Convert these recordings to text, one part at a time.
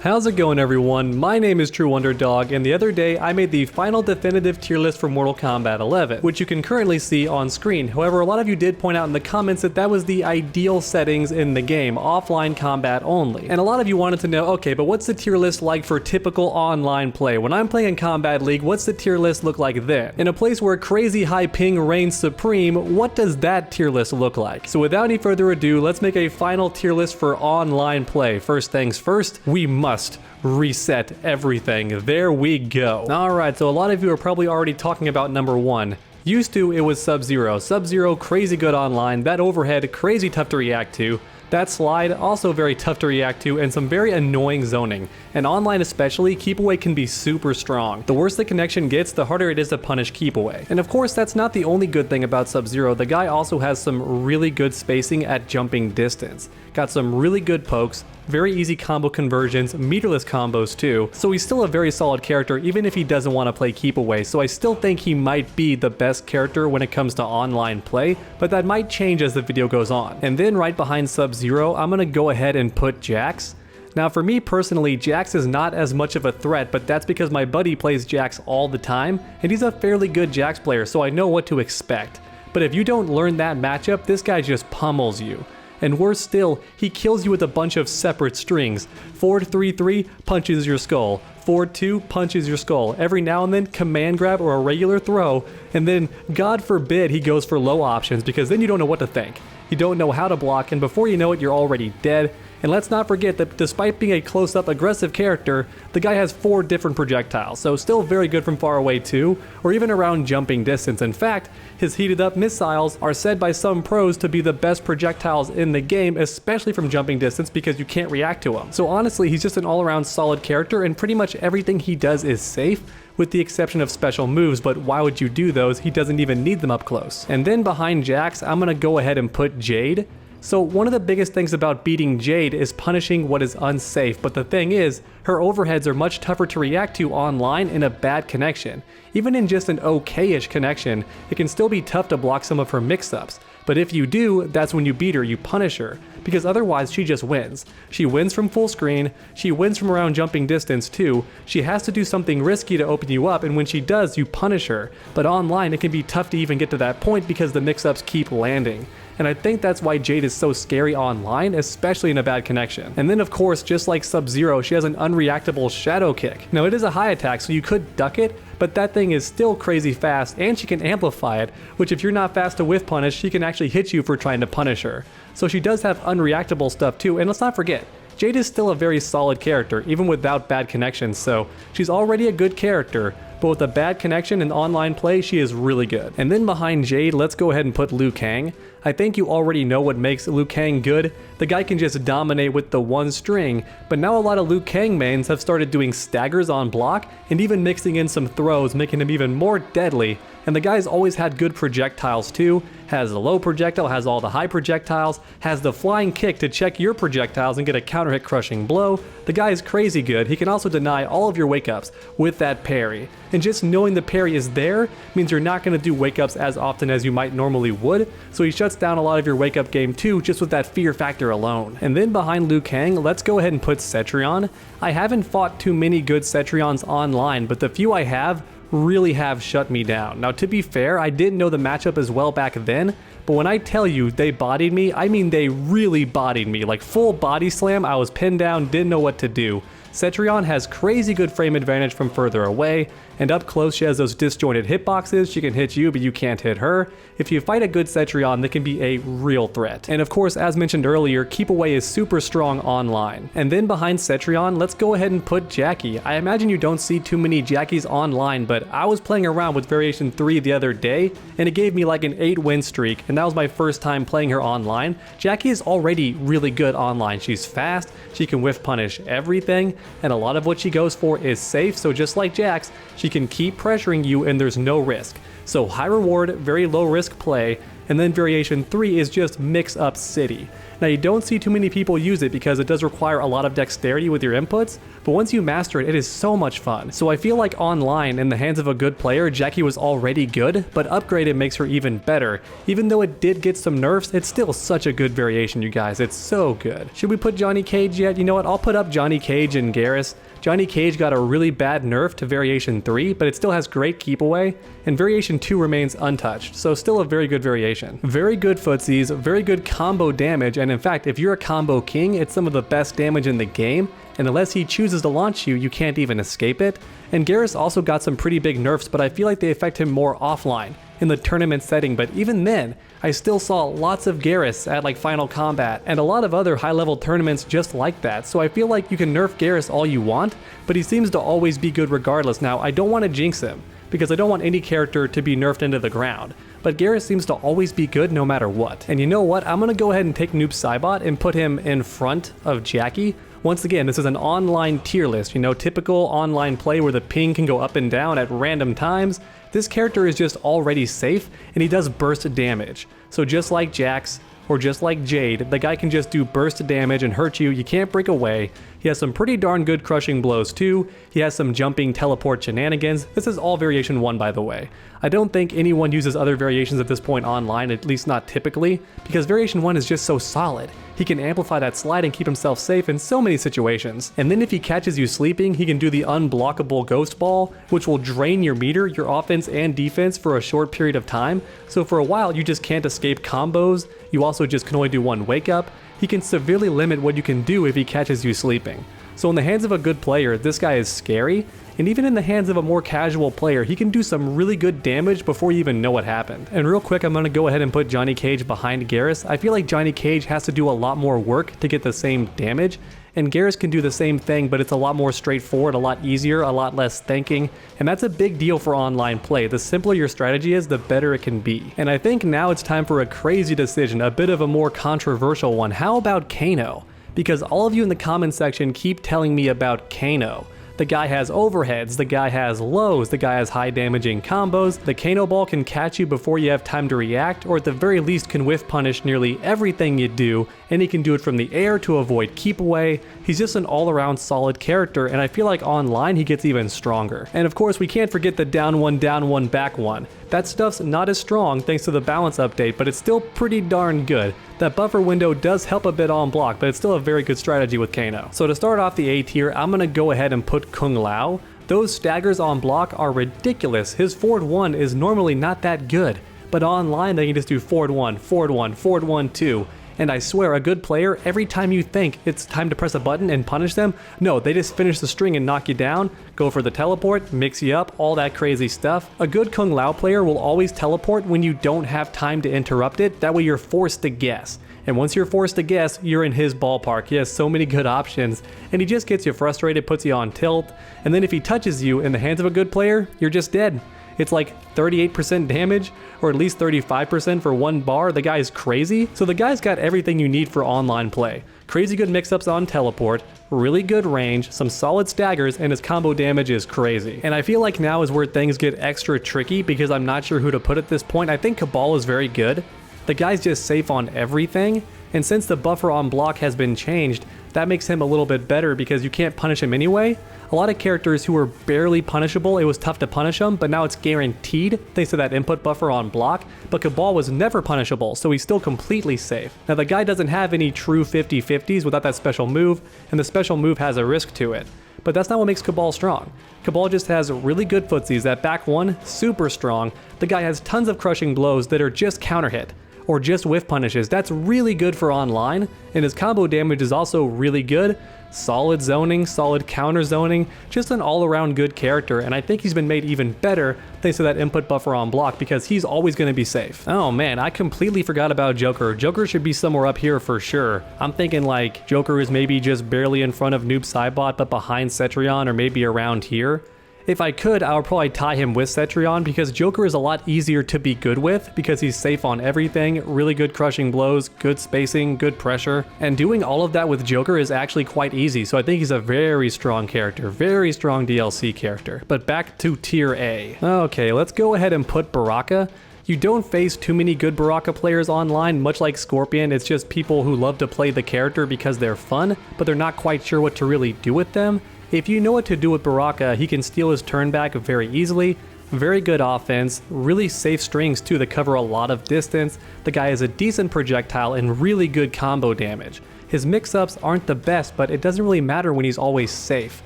How's it going, everyone? My name is True Underdog, and the other day I made the final definitive tier list for Mortal Kombat 11, which you can currently see on screen. However, a lot of you did point out in the comments that that was the ideal settings in the game, offline combat only. And a lot of you wanted to know, okay, but what's the tier list like for typical online play? When I'm playing in Combat League, what's the tier list look like then? In a place where crazy high ping reigns supreme, what does that tier list look like? So without any further ado, let's make a final tier list for online play. First things first, we must reset everything. There we go. Alright, so a lot of you are probably already talking about number one. Used to, it was Sub-Zero. Sub-Zero, crazy good online. That overhead, crazy tough to react to. That slide, also very tough to react to, and some very annoying zoning. And online especially, keep away can be super strong. The worse the connection gets, the harder it is to punish keep away. And of course, that's not the only good thing about Sub-Zero. The guy also has some really good spacing at jumping distance. Got some really good pokes, very easy combo conversions, meterless combos too, so he's still a very solid character even if he doesn't want to play keep away, so I still think he might be the best character when it comes to online play, but that might change as the video goes on. And then right behind Sub-Zero, I'm gonna go ahead and put Jax. Now for me personally, Jax is not as much of a threat, but that's because my buddy plays Jax all the time, and he's a fairly good Jax player, so I know what to expect. But if you don't learn that matchup, this guy just pummels you. And worse still, he kills you with a bunch of separate strings. Forward 3-3 punches your skull. Forward 2 punches your skull. Every now and then, command grab or a regular throw. And then, God forbid, he goes for low options because then you don't know what to think. You don't know how to block, and before you know it, you're already dead. And let's not forget that despite being a close-up aggressive character, the guy has 4 different projectiles, so still very good from far away too, or even around jumping distance. In fact, his heated up missiles are said by some pros to be the best projectiles in the game, especially from jumping distance because you can't react to them. So honestly, he's just an all-around solid character, and pretty much everything he does is safe, with the exception of special moves, but why would you do those? He doesn't even need them up close. And then behind Jax, I'm gonna go ahead and put Jade. So one of the biggest things about beating Jade is punishing what is unsafe, but the thing is, her overheads are much tougher to react to online in a bad connection. Even in just an okay-ish connection, it can still be tough to block some of her mix-ups. But if you do, that's when you beat her, you punish her, because otherwise she just wins. She wins from full screen, she wins from around jumping distance too, she has to do something risky to open you up, and when she does, you punish her. But online, it can be tough to even get to that point because the mix-ups keep landing. And I think that's why Jade is so scary online, especially in a bad connection. And then of course, just like Sub-Zero, she has an unreactable shadow kick. Now it is a high attack, so you could duck it, but that thing is still crazy fast, and she can amplify it, which if you're not fast to whiff punish, she can actually hit you for trying to punish her. So she does have unreactable stuff too, and let's not forget, Jade is still a very solid character, even without bad connections, so she's already a good character, but with a bad connection and online play, she is really good. And then behind Jade, let's go ahead and put Liu Kang. I think you already know what makes Liu Kang good. The guy can just dominate with the one string, but now a lot of Liu Kang mains have started doing staggers on block and even mixing in some throws, making him even more deadly. And the guy's always had good projectiles too, has the low projectile, has all the high projectiles, has the flying kick to check your projectiles and get a counter hit crushing blow. The guy is crazy good. He can also deny all of your wake ups with that parry. And just knowing the parry is there means you're not going to do wake ups as often as you might normally would, so he shuts down a lot of your wake up game too, just with that fear factor alone. And then behind Liu Kang, let's go ahead and put Cetrion. I haven't fought too many good Cetrions online, but the few I have really have shut me down. Now to be fair, I didn't know the matchup as well back then, but when I tell you they bodied me, I mean they really bodied me, like full body slam. I was pinned down, didn't know what to do. Cetrion has crazy good frame advantage from further away, and up close she has those disjointed hitboxes. She can hit you, but you can't hit her. If you fight a good Cetrion, that can be a real threat. And of course, as mentioned earlier, keep away is super strong online. And then behind Cetrion, let's go ahead and put Jackie. I imagine you don't see too many Jackies online, but I was playing around with Variation 3 the other day, and it gave me like an 8-win streak, and that was my first time playing her online. Jackie is already really good online. She's fast, she can whiff punish everything, and a lot of what she goes for is safe, so just like Jax, she she can keep pressuring you and there's no risk. So high reward, very low risk play, and then variation 3 is just mix up city. Now you don't see too many people use it because it does require a lot of dexterity with your inputs, but once you master it, it is so much fun. So I feel like online, in the hands of a good player, Jackie was already good, but upgraded makes her even better. Even though it did get some nerfs, it's still such a good variation, you guys. It's so good. Should we put Johnny Cage yet? You know what? I'll put up Johnny Cage and Geras. Johnny Cage got a really bad nerf to variation 3, but it still has great keep away, and variation 2 remains untouched, so still a very good variation. Very good footsies, very good combo damage, and in fact, if you're a combo king, it's some of the best damage in the game, and unless he chooses to launch you, you can't even escape it. And Geras also got some pretty big nerfs, but I feel like they affect him more offline, in the tournament setting, but even then, I still saw lots of Geras at like Final Combat, and a lot of other high-level tournaments just like that, so I feel like you can nerf Geras all you want, but he seems to always be good regardless. Now, I don't want to jinx him, because I don't want any character to be nerfed into the ground, but Geras seems to always be good no matter what. And you know what, I'm gonna go ahead and take Noob Saibot and put him in front of Jackie. Once again, this is an online tier list, you know, typical online play where the ping can go up and down at random times. This character is just already safe, and he does burst damage. So just like Jax, or just like Jade, the guy can just do burst damage and hurt you, you can't break away. He has some pretty darn good crushing blows too. He has some jumping teleport shenanigans. This is all variation 1, by the way. I don't think anyone uses other variations at this point online, at least not typically, because variation 1 is just so solid. He can amplify that slide and keep himself safe in so many situations. And then if he catches you sleeping, he can do the unblockable ghost ball, which will drain your meter, your offense and defense for a short period of time. So for a while, you just can't escape combos. You also just can only do one wake up. He can severely limit what you can do if he catches you sleeping. So in the hands of a good player, this guy is scary, and even in the hands of a more casual player, he can do some really good damage before you even know what happened. And real quick, I'm gonna go ahead and put Johnny Cage behind Geras. I feel like Johnny Cage has to do a lot more work to get the same damage, and Geras can do the same thing, but it's a lot more straightforward, a lot easier, a lot less thinking, and that's a big deal for online play. The simpler your strategy is, the better it can be. And I think now it's time for a crazy decision, a bit of a more controversial one. How about Kano? Because all of you in the comments section keep telling me about Kano. The guy has overheads, the guy has lows, the guy has high damaging combos, the Kano ball can catch you before you have time to react, or at the very least can whiff punish nearly everything you do, and he can do it from the air to avoid keep away. He's just an all-around solid character, and I feel like online he gets even stronger. And of course we can't forget the down one, back one. That stuff's not as strong thanks to the balance update, but it's still pretty darn good. That buffer window does help a bit on block, but it's still a very good strategy with Kano. So to start off the A tier, I'm gonna go ahead and put Kung Lao. Those staggers on block are ridiculous. His forward 1 is normally not that good, but online they can just do forward 1, forward 1, forward 1, 2. And I swear, a good player, every time you think it's time to press a button and punish them, no, they just finish the string and knock you down, go for the teleport, mix you up, all that crazy stuff. A good Kung Lao player will always teleport when you don't have time to interrupt it, that way you're forced to guess. And once you're forced to guess, you're in his ballpark. He has so many good options, and he just gets you frustrated, puts you on tilt, and then if he touches you in the hands of a good player, you're just dead. It's like 38% damage, or at least 35% for one bar. The guy is crazy. So the guy's got everything you need for online play. Crazy good mix-ups on teleport, really good range, some solid staggers, and his combo damage is crazy. And I feel like now is where things get extra tricky because I'm not sure who to put at this point. I think Cabal is very good. The guy's just safe on everything, and since the buffer on block has been changed, that makes him a little bit better because you can't punish him anyway. A lot of characters who were barely punishable, it was tough to punish them, but now it's guaranteed thanks to that input buffer on block. But Cabal was never punishable, so he's still completely safe. Now the guy doesn't have any true 50-50s without that special move, and the special move has a risk to it. But that's not what makes Cabal strong. Cabal just has really good footsies. That back one, super strong. The guy has tons of crushing blows that are just counter hit, or just whiff punishes. That's really good for online, and his combo damage is also really good. Solid zoning, solid counter zoning, just an all-around good character, and I think he's been made even better thanks to that input buffer on block because he's always going to be safe. Oh man, I completely forgot about Joker. Joker should be somewhere up here for sure. I'm thinking like Joker is maybe just barely in front of Noob Saibot but behind Cetrion, or maybe around here. If I could, I would probably tie him with Cetrion because Joker is a lot easier to be good with because he's safe on everything, really good crushing blows, good spacing, good pressure, and doing all of that with Joker is actually quite easy, so I think he's a very strong character, very strong DLC character. But back to tier A. Okay, let's go ahead and put Baraka. You don't face too many good Baraka players online, much like Scorpion. It's just people who love to play the character because they're fun, but they're not quite sure what to really do with them. If you know what to do with Baraka, he can steal his turn back very easily. Very good offense, really safe strings too that cover a lot of distance. The guy has a decent projectile and really good combo damage. His mix-ups aren't the best, but it doesn't really matter when he's always safe.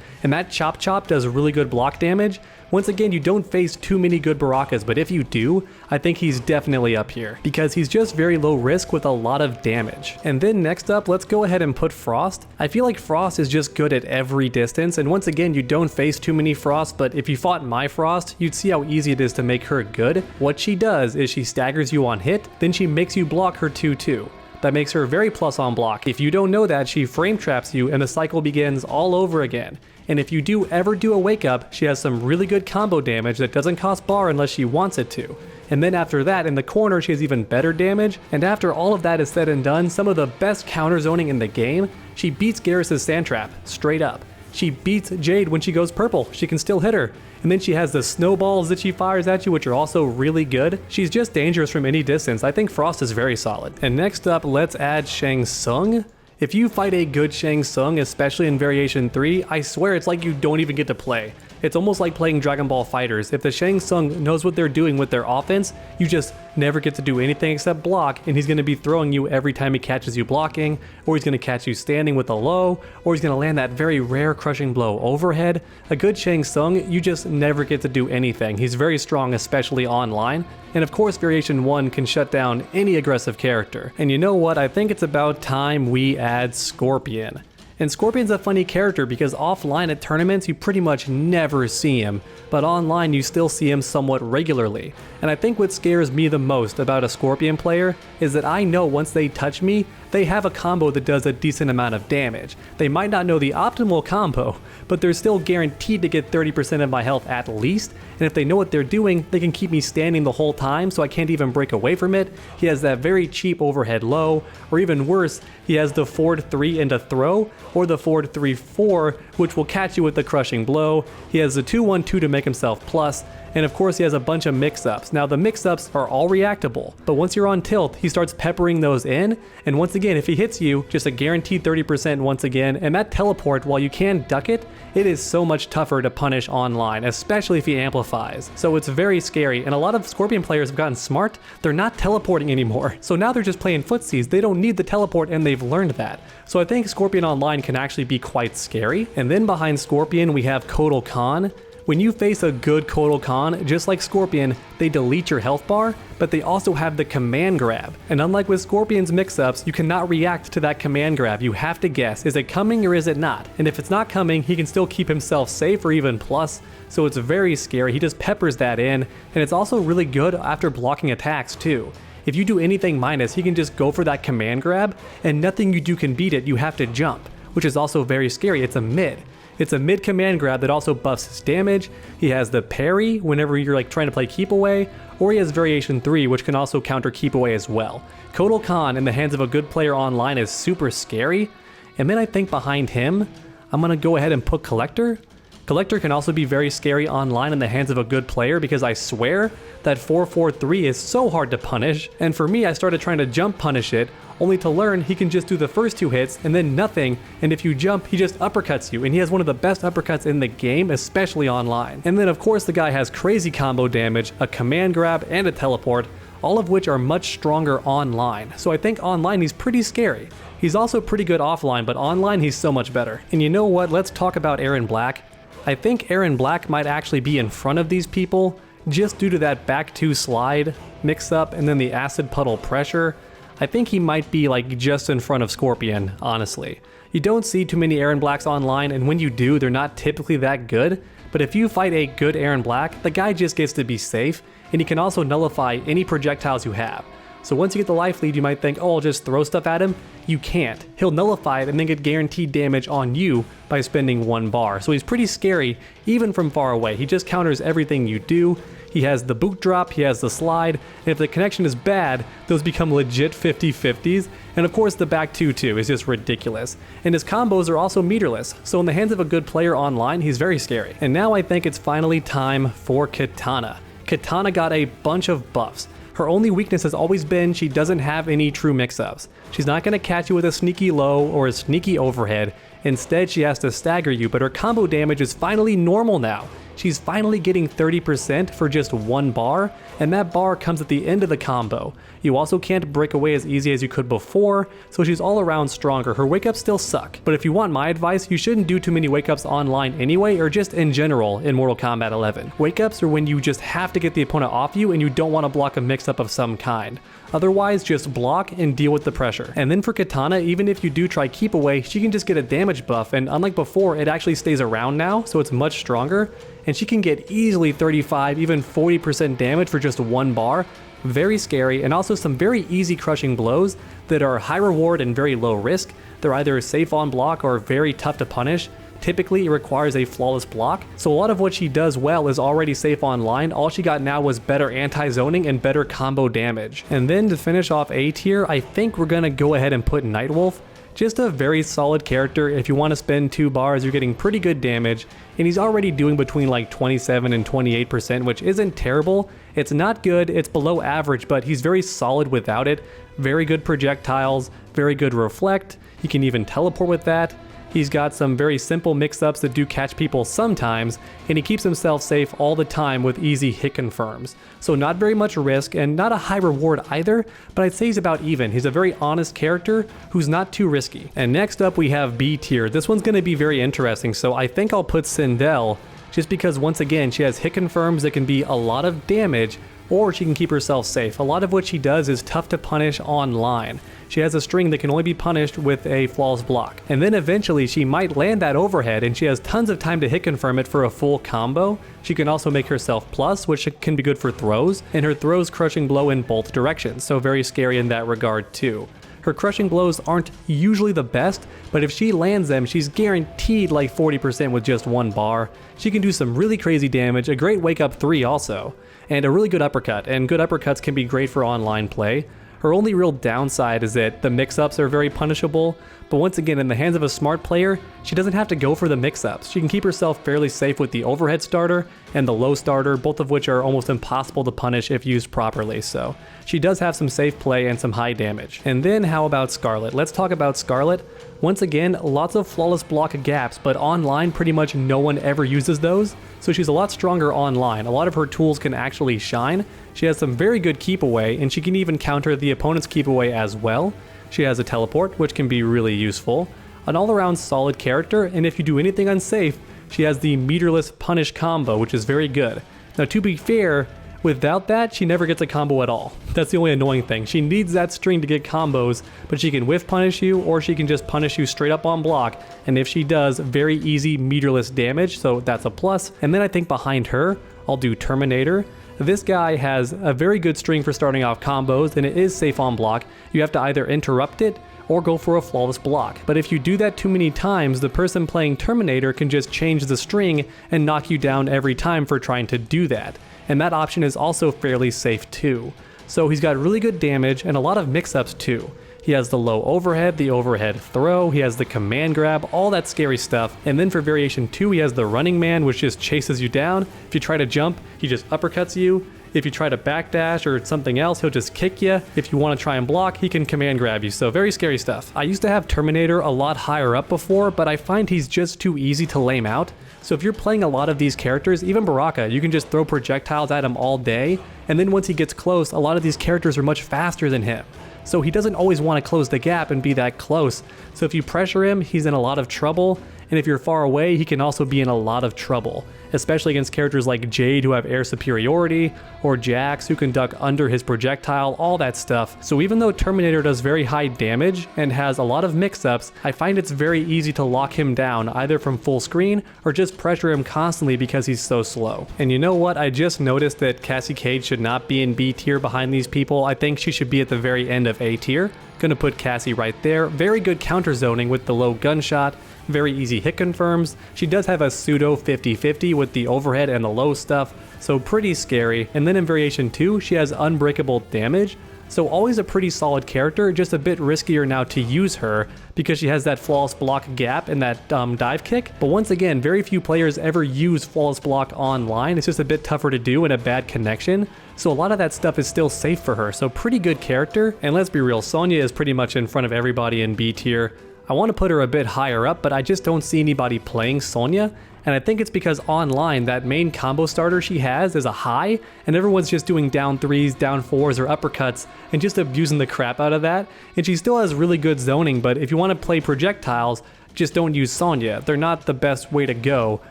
And that Chop Chop does really good block damage. Once again, you don't face too many good Barakas, but if you do, I think he's definitely up here because he's just very low risk with a lot of damage. And then next up, let's go ahead and put Frost. I feel like Frost is just good at every distance, and once again, you don't face too many Frost, but if you fought my Frost, you'd see how easy it is to make her good. What she does is she staggers you on hit, then she makes you block her 2-2. That makes her very plus on block. If you don't know that, she frame traps you and the cycle begins all over again. And if you do ever do a wake up, she has some really good combo damage that doesn't cost bar unless she wants it to. And then after that, in the corner, she has even better damage. And after all of that is said and done, some of the best counter zoning in the game, she beats Geras' sand trap, straight up. She beats Jade when she goes purple, she can still hit her. And then she has the snowballs that she fires at you, which are also really good. She's just dangerous from any distance. I think Frost is very solid. And next up, let's add Shang Tsung. If you fight a good Shang Tsung, especially in Variation 3, I swear it's like you don't even get to play. It's almost like playing Dragon Ball FighterZ. If the Shang Tsung knows what they're doing with their offense, you just never get to do anything except block, and he's going to be throwing you every time he catches you blocking, or he's going to catch you standing with a low, or he's going to land that very rare crushing blow overhead. A good Shang Tsung, you just never get to do anything. He's very strong, especially online. And of course, Variation 1 can shut down any aggressive character. And you know what? I think it's about time we add Scorpion. And Scorpion's a funny character because offline at tournaments you pretty much never see him, but online you still see him somewhat regularly. And I think what scares me the most about a Scorpion player is that I know once they touch me, they have a combo that does a decent amount of damage. They might not know the optimal combo, but they're still guaranteed to get 30% of my health at least, and if they know what they're doing, they can keep me standing the whole time so I can't even break away from it. He has that very cheap overhead low, or even worse, he has the forward 3 into throw, or the forward 3-4, which will catch you with the crushing blow. He has the 2-1-2 to make himself plus, and of course he has a bunch of mix-ups. Now the mix-ups are all reactable, but once you're on tilt, he starts peppering those in, and once again, if he hits you, just a guaranteed 30% once again, and that teleport, while you can duck it, it is so much tougher to punish online, especially if he amplifies. So it's very scary, and a lot of Scorpion players have gotten smart. They're not teleporting anymore, so now they're just playing footsies. They don't need the teleport, and they've learned that. So I think Scorpion online can actually be quite scary. And then behind Scorpion, we have Kotal Khan. When you face a good Kotal Khan, just like Scorpion, they delete your health bar, but they also have the command grab. And unlike with Scorpion's mix-ups, you cannot react to that command grab. You have to guess, is it coming or is it not? And if it's not coming, he can still keep himself safe or even plus, so it's very scary. He just peppers that in, and it's also really good after blocking attacks too. If you do anything minus, he can just go for that command grab, and nothing you do can beat it. You have to jump, which is also very scary. It's a mid. It's a mid command grab that also buffs his damage. He has the parry whenever you're like trying to play keep away, or he has Variation 3, which can also counter keep away as well. Kotal Khan in the hands of a good player online is super scary. And then I think behind him, I'm gonna go ahead and put Collector. Collector can also be very scary online in the hands of a good player because I swear that 4-4-3 is so hard to punish, and for me I started trying to jump punish it, only to learn he can just do the first 2 hits and then nothing, and if you jump he just uppercuts you, and he has one of the best uppercuts in the game, especially online. And then of course the guy has crazy combo damage, a command grab, and a teleport, all of which are much stronger online. So I think online he's pretty scary. He's also pretty good offline, but online he's so much better. And you know what, let's talk about Erron Black. I think Erron Black might actually be in front of these people just due to that back 2 slide mix up and then the acid puddle pressure. I think he might be like just in front of Scorpion, honestly. You don't see too many Erron Blacks online, and when you do, they're not typically that good, but if you fight a good Erron Black, the guy just gets to be safe, and he can also nullify any projectiles you have. So once you get the life lead, you might think, oh, I'll just throw stuff at him. You can't. He'll nullify it and then get guaranteed damage on you by spending 1 bar. So he's pretty scary even from far away. He just counters everything you do. He has the boot drop, he has the slide, and if the connection is bad, those become legit 50-50s. And of course the back 2 is just ridiculous. And his combos are also meterless, so in the hands of a good player online, he's very scary. And now I think it's finally time for Kitana. Kitana got a bunch of buffs. Her only weakness has always been she doesn't have any true mix-ups. She's not going to catch you with a sneaky low or a sneaky overhead. Instead, she has to stagger you, but her combo damage is finally normal now. She's finally getting 30% for just 1 bar, and that bar comes at the end of the combo. You also can't break away as easy as you could before, so she's all around stronger. Her wake-ups still suck, but if you want my advice, you shouldn't do too many wake-ups online anyway, or just in general in Mortal Kombat 11. Wake-ups are when you just have to get the opponent off you and you don't want to block a mix-up of some kind. Otherwise, just block and deal with the pressure. And then for Kitana, even if you do try keep away, she can just get a damage buff, and unlike before, it actually stays around now, so it's much stronger, and she can get easily 35, even 40% damage for just 1 bar. Very scary, and also some very easy crushing blows that are high reward and very low risk. They're either safe on block or very tough to punish. Typically, it requires a flawless block, so a lot of what she does well is already safe online. All she got now was better anti-zoning and better combo damage. And then to finish off A tier, I think we're gonna go ahead and put Nightwolf. Just a very solid character. If you want to spend 2 bars, you're getting pretty good damage, and he's already doing between like 27 and 28%, which isn't terrible. It's not good, it's below average, but he's very solid without it. Very good projectiles, very good reflect. He can even teleport with that. He's got some very simple mix-ups that do catch people sometimes, and he keeps himself safe all the time with easy hit confirms. So not very much risk and not a high reward either, but I'd say he's about even. He's a very honest character who's not too risky. And next up we have B tier. This one's going to be very interesting, so I think I'll put Sindel, just because once again she has hit confirms that can be a lot of damage, or she can keep herself safe. A lot of what she does is tough to punish online. She has a string that can only be punished with a flawless block. And then eventually she might land that overhead and she has tons of time to hit confirm it for a full combo. She can also make herself plus, which can be good for throws, and her throws crushing blow in both directions, so very scary in that regard too. Her crushing blows aren't usually the best, but if she lands them, she's guaranteed like 40% with just 1 bar. She can do some really crazy damage, a great wake up 3 also, and a really good uppercut, and good uppercuts can be great for online play. Her only real downside is that the mix-ups are very punishable, but once again, in the hands of a smart player, she doesn't have to go for the mix-ups. She can keep herself fairly safe with the overhead starter and the low starter, both of which are almost impossible to punish if used properly, so she does have some safe play and some high damage. And then how about Scarlet? Let's talk about Scarlet. Once again, lots of flawless block gaps, but online pretty much no one ever uses those, so she's a lot stronger online. A lot of her tools can actually shine. She has some very good keep away, and she can even counter the opponent's keep away as well. She has a teleport, which can be really useful. An all-around solid character, and if you do anything unsafe, she has the meterless punish combo, which is very good. Now to be fair, without that, she never gets a combo at all. That's the only annoying thing. She needs that string to get combos, but she can whiff punish you, or she can just punish you straight up on block, and if she does, very easy meterless damage, so that's a plus. And then I think behind her, I'll do Terminator. This guy has a very good string for starting off combos, and it is safe on block. You have to either interrupt it or go for a flawless block. But if you do that too many times, the person playing Terminator can just change the string and knock you down every time for trying to do that. And that option is also fairly safe too. So he's got really good damage and a lot of mix-ups too. He has the low overhead, the overhead throw, he has the command grab, all that scary stuff. And then for variation 2, he has the running man, which just chases you down. If you try to jump, he just uppercuts you. If you try to backdash or something else, he'll just kick you. If you want to try and block, he can command grab you, so very scary stuff. I used to have Terminator a lot higher up before, but I find he's just too easy to lame out. So if you're playing a lot of these characters, even Baraka, you can just throw projectiles at him all day, and then once he gets close, a lot of these characters are much faster than him. So he doesn't always want to close the gap and be that close. So if you pressure him, he's in a lot of trouble, and if you're far away, he can also be in a lot of trouble. especially against characters like Jade who have air superiority, or Jax who can duck under his projectile, all that stuff. So even though Terminator does very high damage and has a lot of mix-ups, I find it's very easy to lock him down either from full screen or just pressure him constantly because he's so slow. And you know what? I just noticed that Cassie Cage should not be in B tier behind these people. I think she should be at the very end of A tier. Gonna put Cassie right there. Very good counter zoning with the low gunshot, very easy hit confirms. She does have a pseudo 50-50 with the overhead and the low stuff, so pretty scary. And then in variation 2, she has unbreakable damage, so always a pretty solid character, just a bit riskier now to use her because she has that flawless block gap and that dive kick. But once again, very few players ever use flawless block online. It's just a bit tougher to do in a bad connection. So a lot of that stuff is still safe for her. So pretty good character. And let's be real, Sonya is pretty much in front of everybody in B tier. I want to put her a bit higher up, but I just don't see anybody playing Sonya. And I think it's because online, that main combo starter she has is a high, and everyone's just doing down 3s, down 4s, or uppercuts, and just abusing the crap out of that. And she still has really good zoning, but if you want to play projectiles, just don't use Sonya. They're not the best way to go.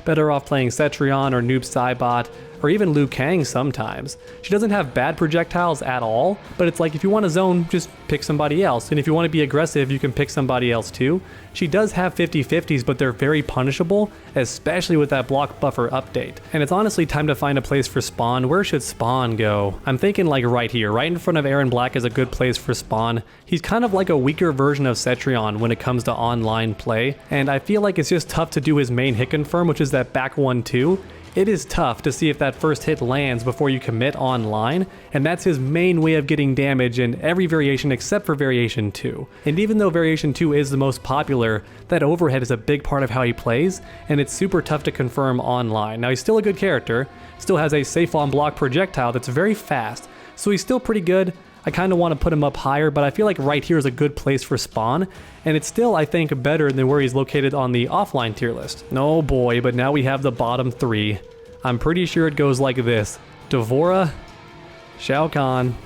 Better off playing Cetrion or Noob Saibot, or even Liu Kang sometimes. She doesn't have bad projectiles at all, but it's like if you want to zone, just pick somebody else. And if you want to be aggressive, you can pick somebody else too. She does have 50-50s, but they're very punishable, especially with that block buffer update. And it's honestly time to find a place for Spawn. Where should Spawn go? I'm thinking like right here, right in front of Erron Black is a good place for Spawn. He's kind of like a weaker version of Cetrion when it comes to online play, and I feel like it's just tough to do his main hit confirm, which is that back 1-2. It is tough to see if that first hit lands before you commit online, and that's his main way of getting damage in every variation except for variation 2. And even though variation 2 is the most popular, that overhead is a big part of how he plays, and it's super tough to confirm online. Now he's still a good character, still has a safe on block projectile that's very fast, so he's still pretty good. I kind of want to put him up higher, but I feel like right here is a good place for Spawn, and it's still, I think, better than where he's located on the offline tier list. Oh boy, but now we have the bottom 3. I'm pretty sure it goes like this: D'Vorah, Shao Kahn,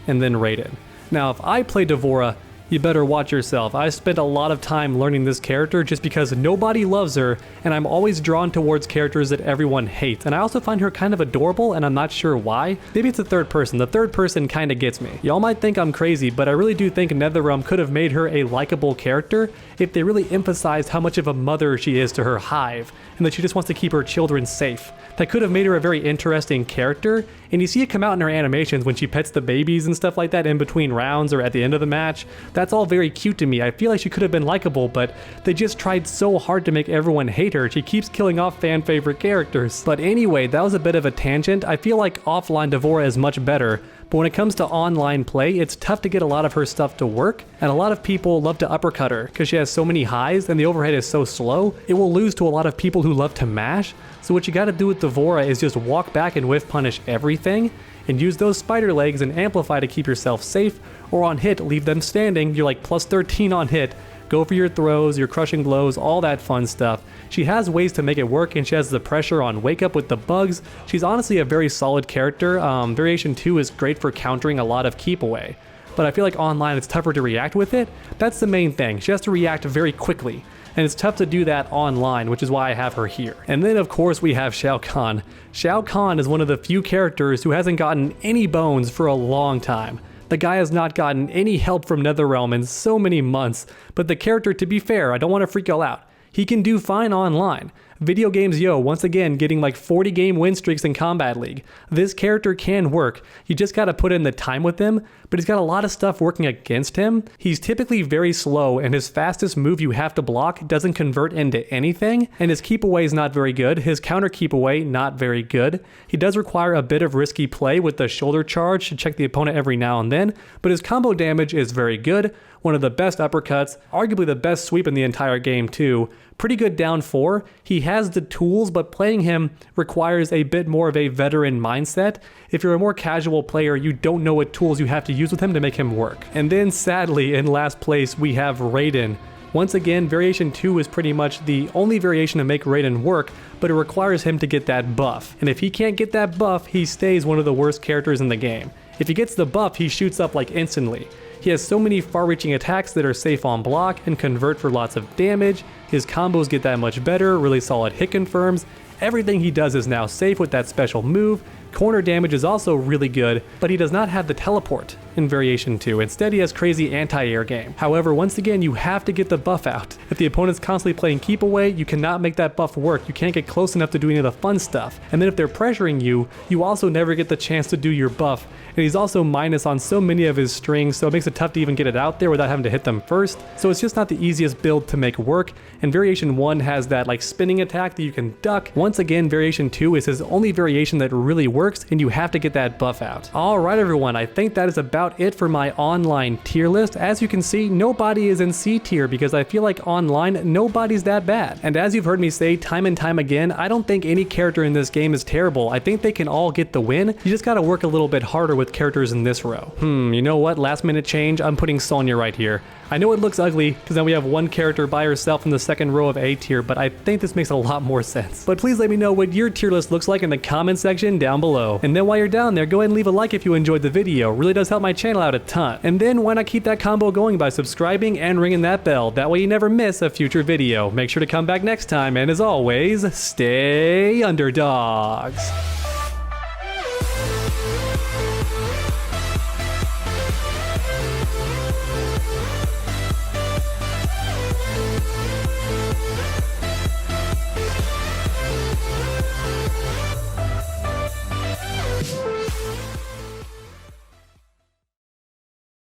and then Raiden. Now, if I play D'Vorah, you better watch yourself. I spent a lot of time learning this character just because nobody loves her, and I'm always drawn towards characters that everyone hates. And I also find her kind of adorable, and I'm not sure why. Maybe it's the third person. The third person kind of gets me. Y'all might think I'm crazy, but I really do think NetherRealm could have made her a likable character if they really emphasized how much of a mother she is to her hive, and that she just wants to keep her children safe. That could have made her a very interesting character, and you see it come out in her animations when she pets the babies and stuff like that in between rounds or at the end of the match. That's all very cute to me. I feel like she could have been likable, but they just tried so hard to make everyone hate her. She keeps killing off fan favorite characters. But anyway, that was a bit of a tangent. I feel like offline D'Vorah is much better, but when it comes to online play, it's tough to get a lot of her stuff to work, and a lot of people love to uppercut her because she has so many highs and the overhead is so slow, it will lose to a lot of people who love to mash. So what you gotta do with D'Vorah is just walk back and whiff punish everything, and use those spider legs and amplify to keep yourself safe, or on hit, leave them standing. You're like plus 13 on hit. Go for your throws, your crushing blows, all that fun stuff. She has ways to make it work, and she has the pressure on wake up with the bugs. She's honestly a very solid character. Variation 2 is great for countering a lot of keep away, but I feel like online it's tougher to react with it. That's the main thing. She has to react very quickly, and it's tough to do that online, which is why I have her here. And then of course we have Shao Kahn. Shao Kahn is one of the few characters who hasn't gotten any bones for a long time. The guy has not gotten any help from NetherRealm in so many months, but the character, to be fair, I don't want to freak y'all out, he can do fine online. Video Games Yo, once again, getting like 40 game win streaks in Combat League. This character can work. You just gotta put in the time with him, but he's got a lot of stuff working against him. He's typically very slow, and his fastest move you have to block doesn't convert into anything, and his keep away is not very good. His counter keep away, not very good. He does require a bit of risky play with the shoulder charge to check the opponent every now and then, but his combo damage is very good. One of the best uppercuts, arguably the best sweep in the entire game too. Pretty good down 4. He has the tools, but playing him requires a bit more of a veteran mindset. If you're a more casual player, you don't know what tools you have to use with him to make him work. And then sadly, in last place, we have Raiden. Once again, variation 2 is pretty much the only variation to make Raiden work, but it requires him to get that buff. And if he can't get that buff, he stays one of the worst characters in the game. If he gets the buff, he shoots up like instantly. He has so many far-reaching attacks that are safe on block and convert for lots of damage. His combos get that much better, really solid hit confirms, Everything he does is now safe with that special move. Corner damage is also really good, but he does not have the teleport in Variation 2. Instead, he has crazy anti-air game. However, once again, you have to get the buff out. If the opponent's constantly playing keep away, you cannot make that buff work. You can't get close enough to do any of the fun stuff. And then if they're pressuring you, you also never get the chance to do your buff. And he's also minus on so many of his strings, so it makes it tough to even get it out there without having to hit them first. So it's just not the easiest build to make work. And Variation 1 has that like spinning attack that you can duck. Once again, Variation 2 is his only variation that really works, and you have to get that buff out. Alright everyone, I think that is about it for my online tier list. As you can see, nobody is in C tier because I feel like online, nobody's that bad. And as you've heard me say time and time again, I don't think any character in this game is terrible. I think they can all get the win. You just gotta work a little bit harder with characters in this row. You know what? Last minute change, I'm putting Sonya right here. I know it looks ugly because then we have one character by herself in the second row of A tier, but I think this makes a lot more sense. But please let me know what your tier list looks like in the comment section down below. And then while you're down there, go ahead and leave a like if you enjoyed the video. It really does help my channel out a ton. And then why not keep that combo going by subscribing and ringing that bell? That way you never miss a future video. Make sure to come back next time, and as always, stay underdogs.